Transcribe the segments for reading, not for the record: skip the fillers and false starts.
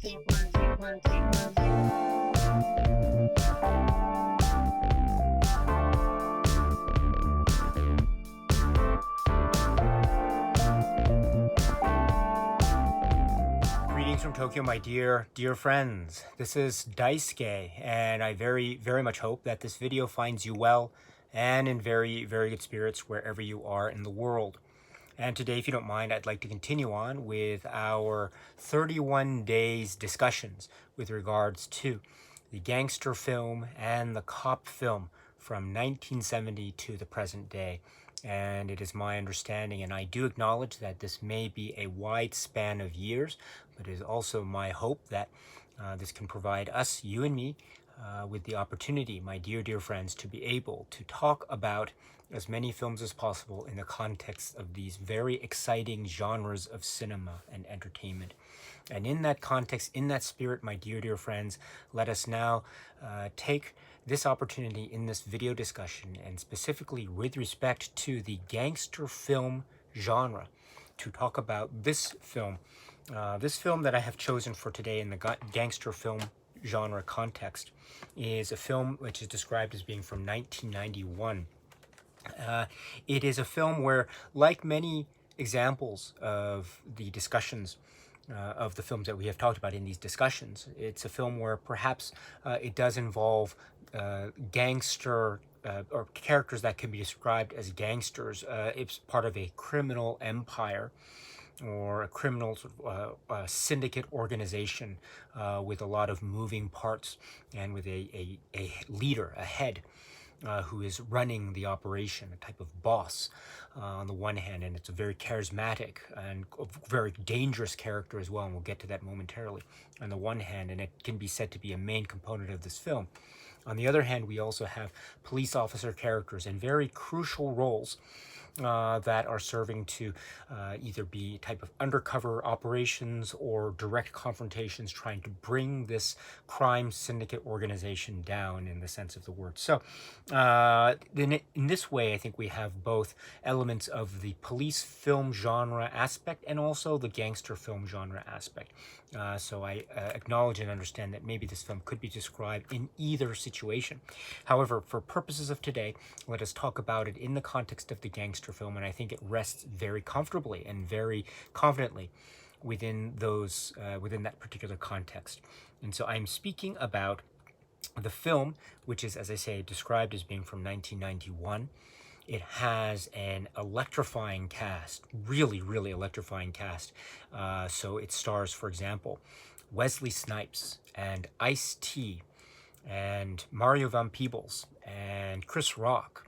Greetings from Tokyo, my dear friends. This is Daisuke, and I very much hope that this video finds you well and in very good spirits wherever you are in the world. And today, if you don't mind, I'd like to continue on with our 31 days discussions with regards to the gangster film and the cop film from 1970 to the present day. And it is my understanding, and I do acknowledge that this may be a wide span of years, but it is also my hope that this can provide us, you and me, with the opportunity, my dear friends, to be able to talk about as many films as possible in the context of these very exciting genres of cinema and entertainment. And in that context, in that spirit, my dear friends, let us now take this opportunity in this video discussion, and specifically with respect to the gangster film genre, to talk about this film. This film that I have chosen for today in the gangster film genre context is a film which is described as being from 1991. It is a film where, like many examples of the discussions of the films that we have talked about in these discussions, it's a film where perhaps it does involve gangster or characters that can be described as gangsters. It's part of a criminal empire or a criminal syndicate organization with a lot of moving parts and with a leader, a head, who is running the operation, a type of boss on the one hand, and it's a very charismatic and a very dangerous character as well, and we'll get to that momentarily, on the one hand, and it can be said to be a main component of this film. On the other hand, we also have police officer characters in very crucial roles that are serving to either be a type of undercover operations or direct confrontations, trying to bring this crime syndicate organization down in the sense of the word. So in this way, I think we have both elements of the police film genre aspect and also the gangster film genre aspect. So I acknowledge and understand that maybe this film could be described in either situation. However, for purposes of today, let us talk about it in the context of the gangster film, and I think it rests very comfortably and very confidently within those within that particular context. And so I'm speaking about the film, which is, as I say, described as being from 1991. It has an electrifying cast, really electrifying cast. So it stars, for example, Wesley Snipes and Ice-T and Mario Van Peebles and Chris Rock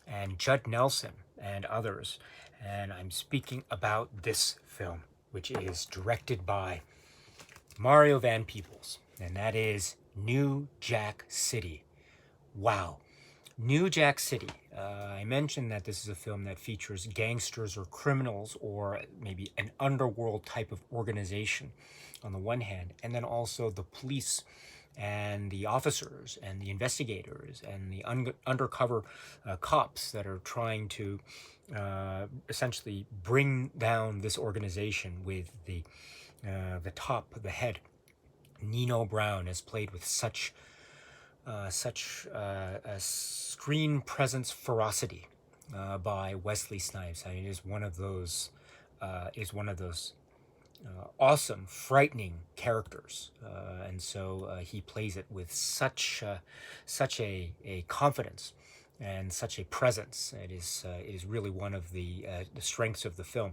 and Judd Nelson and others. And I'm speaking about this film, which is directed by Mario Van Peebles, and that is New Jack City. Wow. New Jack City. I mentioned that this is a film that features gangsters or criminals or maybe an underworld type of organization on the one hand, and then also the police and the officers and the investigators and the undercover cops that are trying to essentially bring down this organization with the top, the head, Nino Brown, is played with such a screen presence ferocity by Wesley Snipes. I mean, it is one of those awesome, frightening characters, and so he plays it with such a confidence and such a presence. It is really one of the strengths of the film.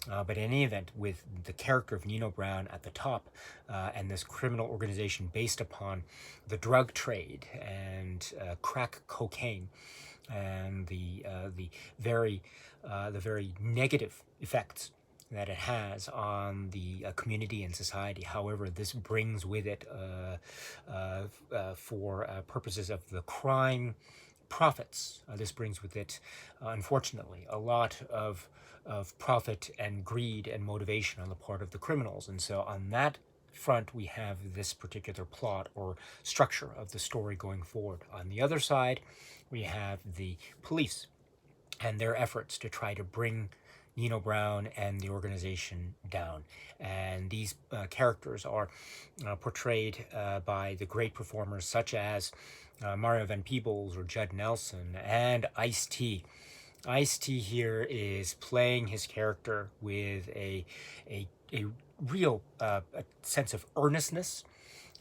But in any event, with the character of Nino Brown at the top, and this criminal organization based upon the drug trade and crack cocaine, and the very negative effects that it has on the community and society. However, this brings with it, for purposes of the crime profits, this brings with it, unfortunately, a lot of profit and greed and motivation on the part of the criminals. And so on that front, we have this particular plot or structure of the story going forward. On the other side, we have the police and their efforts to try to bring Nino Brown and the organization down. And these characters are portrayed by the great performers such as Mario Van Peebles or Judd Nelson and Ice-T. Ice-T here is playing his character with a real a sense of earnestness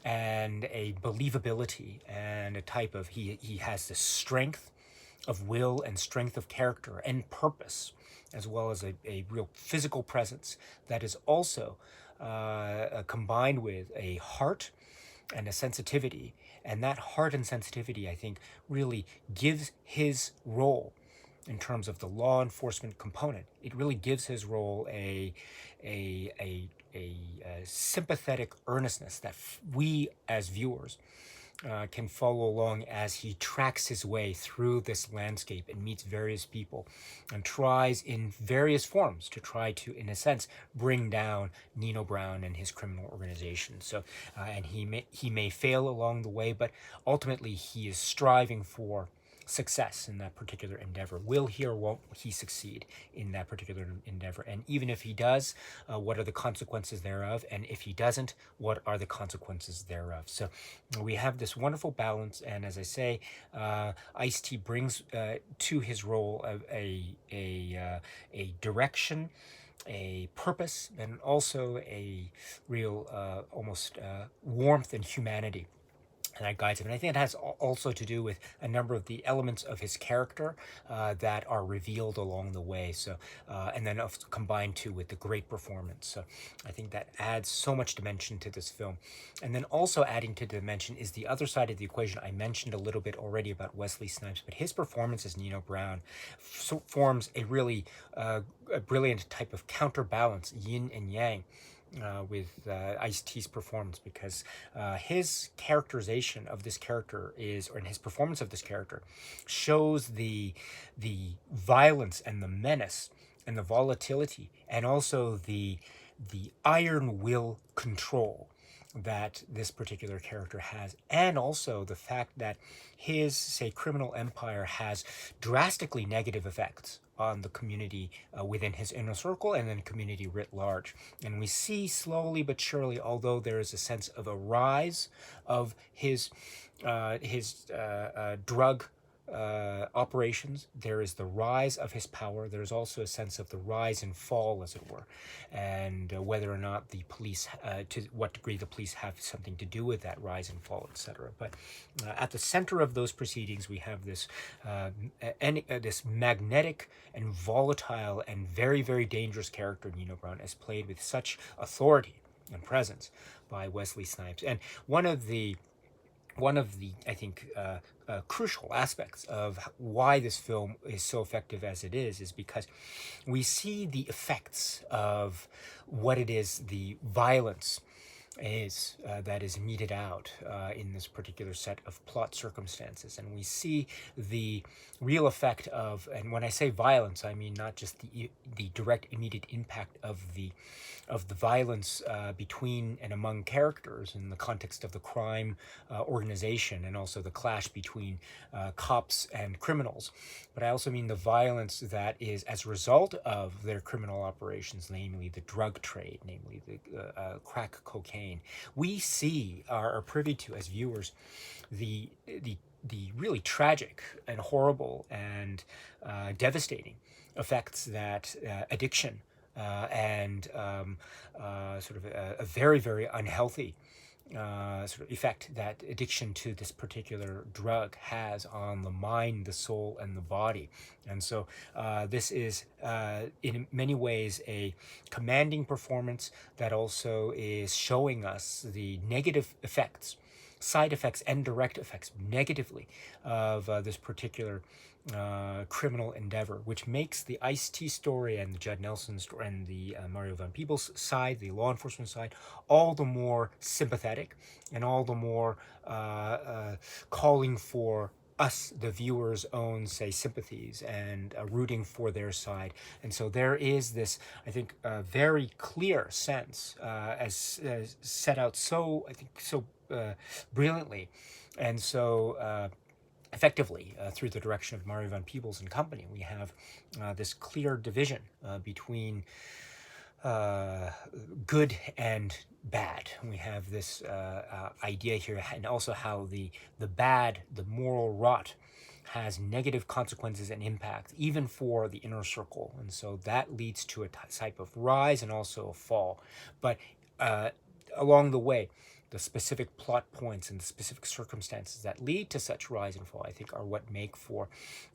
and a believability and a type of he has this strength of will and strength of character and purpose, as well as a real physical presence that is also combined with a heart and a sensitivity. And that heart and sensitivity, I think, really gives his role in terms of the law enforcement component. It really gives his role a sympathetic earnestness that we as viewers can follow along as he tracks his way through this landscape and meets various people and tries in various forms to try to, in a sense, bring down Nino Brown and his criminal organization. So, and he may fail along the way, but ultimately he is striving for success in that particular endeavor. Will he or won't he succeed in that particular endeavor? And even if he does, what are the consequences thereof? And if he doesn't, what are the consequences thereof? So we have this wonderful balance. And as I say, Ice-T brings to his role a direction, a purpose, and also a real almost warmth and humanity that guides him. And I think it has also to do with a number of the elements of his character that are revealed along the way. So, and then combined too with the great performance. So I think that adds so much dimension to this film. And then also adding to the dimension is the other side of the equation. I mentioned a little bit already about Wesley Snipes, but his performance as Nino Brown forms a really a brilliant type of counterbalance, yin and yang, with Ice-T's performance, because his characterization of this character is, or in his performance of this character, shows the violence and the menace and the volatility and also the iron will control that this particular character has, and also the fact that his, say, criminal empire has drastically negative effects on the community within his inner circle and then community writ large. And we see slowly but surely, although there is a sense of a rise of his drug operations, there is the rise of his power. There's also a sense of the rise and fall, as it were, and whether or not the police, to what degree the police have something to do with that rise and fall, etc. But at the center of those proceedings, we have this this magnetic and volatile and very, very dangerous character, Nino Brown, as played with such authority and presence by Wesley Snipes. And one of the I think crucial aspects of why this film is so effective as it is because we see the effects of what it is, the violence is that is meted out in this particular set of plot circumstances, and we see the real effect of, and when I say violence, I mean not just the direct immediate impact of the violence between and among characters in the context of the crime organization, and also the clash between cops and criminals, but I also mean the violence that is as a result of their criminal operations, namely the drug trade, namely the crack cocaine. We see, are privy to as viewers, the really tragic and horrible and devastating effects that addiction and sort of a very, very unhealthy sort of effect that addiction to this particular drug has on the mind, the soul, and the body. And so this is in many ways a commanding performance that also is showing us the negative effects, side effects and direct effects negatively of this particular criminal endeavor, which makes the Ice-T story and the Judd Nelson story and the Mario Van Peebles side, the law enforcement side, all the more sympathetic and all the more calling for us, the viewers' own, say, sympathies and rooting for their side. And so there is this, I think, very clear sense as set out so, I think, so brilliantly and so effectively through the direction of Mario Van Peebles and company. We have this clear division between good and bad. We have this idea here, and also how the bad, the moral rot, has negative consequences and impact, even for the inner circle. And so that leads to a type of rise and also a fall. But along the way, the specific plot points and the specific circumstances that lead to such rise and fall, I think, are what make for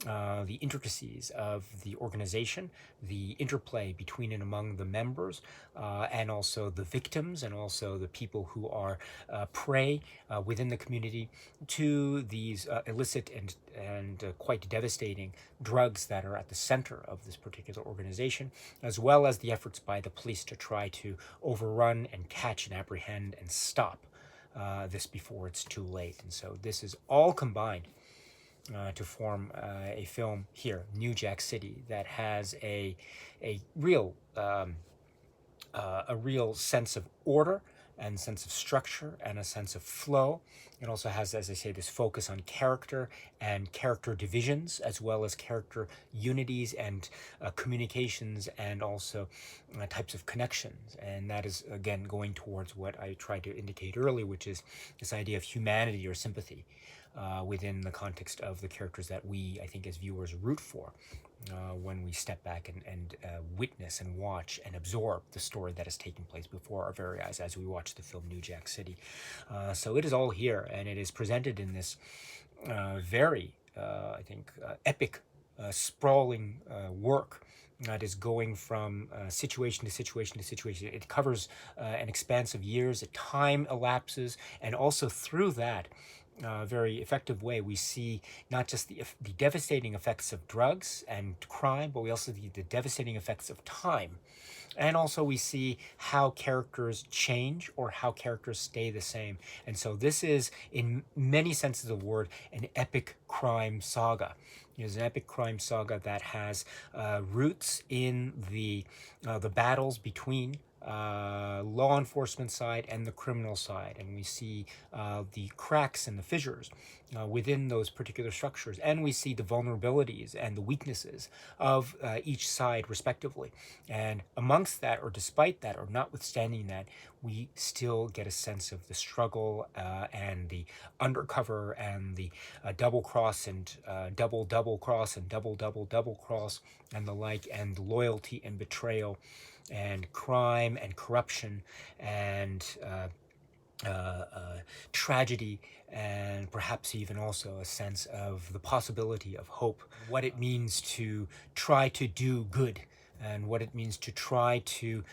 the intricacies of the organization, the interplay between and among the members, and also the victims, and also the people who are prey within the community to these illicit and quite devastating drugs that are at the center of this particular organization, as well as the efforts by the police to try to overrun and catch and apprehend and stop this before it's too late. And so this is all combined to form a film here, New Jack City, that has a real sense of order and sense of structure and a sense of flow. It also has, as I say, this focus on character and character divisions, as well as character unities and communications, and also types of connections. And that is, again, going towards what I tried to indicate earlier, which is this idea of humanity or sympathy within the context of the characters that we, I think, as viewers root for. When we step back and witness and watch and absorb the story that is taking place before our very eyes as we watch the film New Jack City. So it is all here, and it is presented in this very, I think, epic, sprawling work that is going from situation to situation to situation. It covers an expanse of years, time elapses, and also through that very effective way, we see not just the devastating effects of drugs and crime, but we also see the devastating effects of time. And also we see how characters change or how characters stay the same. And so this is, in many senses of the word, an epic crime saga. It is an epic crime saga that has roots in the battles between law enforcement side and the criminal side, and we see the cracks and the fissures within those particular structures, and we see the vulnerabilities and the weaknesses of each side respectively. And amongst that, or despite that, or notwithstanding that, we still get a sense of the struggle and the undercover and the double cross and double cross and double cross and the like, and loyalty and betrayal and crime and corruption and tragedy, and perhaps even also a sense of the possibility of hope, what it means to try to do good, and what it means to try to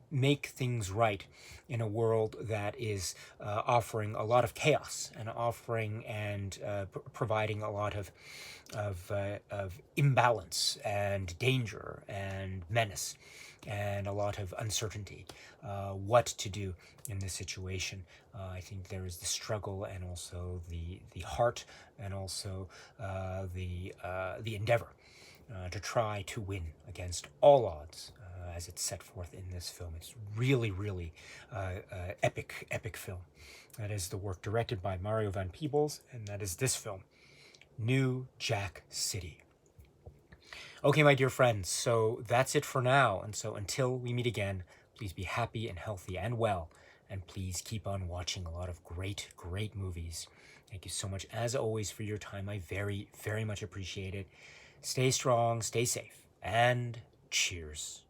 make things right in a world that is offering a lot of chaos and offering and providing a lot of imbalance and danger and menace and a lot of uncertainty. What to do in this situation? I think there is the struggle and also the heart and also the endeavor to try to win against all odds, as it's set forth in this film. It's really, really epic film. That is the work directed by Mario Van Peebles, and that is this film, New Jack City. Okay, my dear friends, so that's it for now. And so until we meet again, please be happy and healthy and well, and please keep on watching a lot of great movies. Thank you so much, as always, for your time. I very, very much appreciate it. Stay strong, stay safe, and cheers.